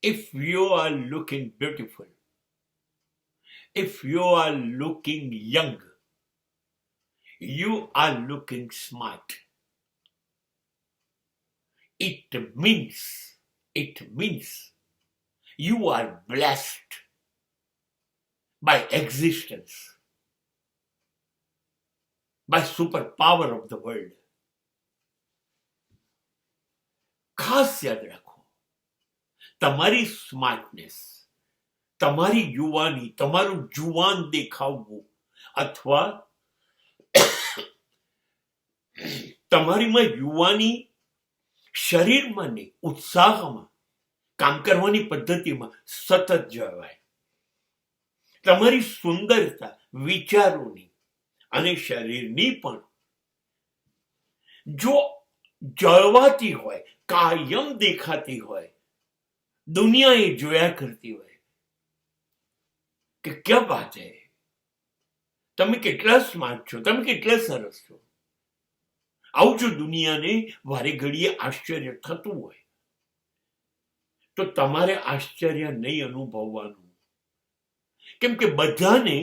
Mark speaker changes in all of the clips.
Speaker 1: If you are looking beautiful, if you are looking young, you are looking smart, it means you are blessed by existence, by superpower of the world. ખાસ યાદ રાખો, તમારી smartness, તમારી યુવાની, તમારું જુવાન દેખાવવું અથવા તમારીમાં યુવાની શરીરમાં નહીં, ઉત્સાહમાં, કામ કરવાની પદ્ધતિમાં સતત જળવાય. તમારી સુંદરતા વિચારોની અને શરીરની પણ જો જળવાતી હોય, કાયમ દેખાતી હોય, દુનિયા એ જોયા કરતી હોય કે ક્યાં વાત હે, તમે કેટલા સ્માર્ટ છો, તમે કેટલા સરસ છો, આવું જો દુનિયાને વારે ઘડીએ આશ્ચર્ય થતું હોય તો તમારે આશ્ચર્ય નહીં અનુભવવાનું. કેમ કે બધાને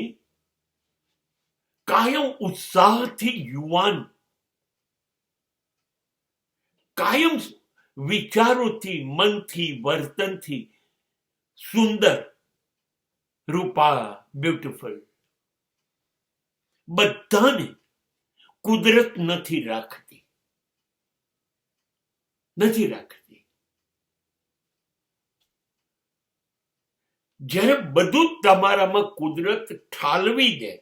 Speaker 1: કાયમ ઉત્સાહથી યુવાન, કાયમ વિચારોથી, મનથી, વર્તનથી સુંદર, રૂપા, બ્યુટીફુલ, બધાને કુદરત નથી રાખતી. જ્યારે બધું તમારામાં કુદરત ઠાલવી દે,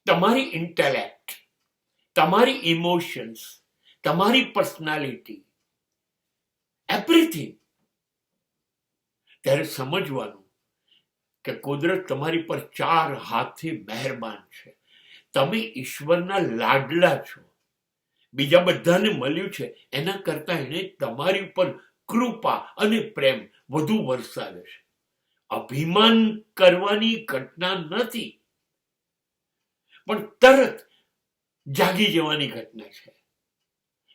Speaker 1: તમારી ઇન્ટેલેક્ટ, તમારી ઇમોશન્સ, તમારી પર્સનાલિટી, એવરીથિંગ, ત્યારે સમજવાનું કે કુદરત તમારી પર 4 હાથે મહેરબાન છે. તમે ઈશ્વરના લાડલા છો. બીજા બધાને મળ્યું છે એના કરતા એને તમારી ઉપર કૃપા અને પ્રેમ વધુ વરસાવે છે. અભિમાન કરવાની ઘટના નથી, પણ તરત જાગી જવાની ઘટના છે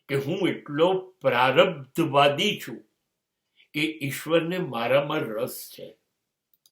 Speaker 1: કે હું એટલો પ્રારબ્ધવાદી છું કે ઈશ્વરને મારામાં રસ છે.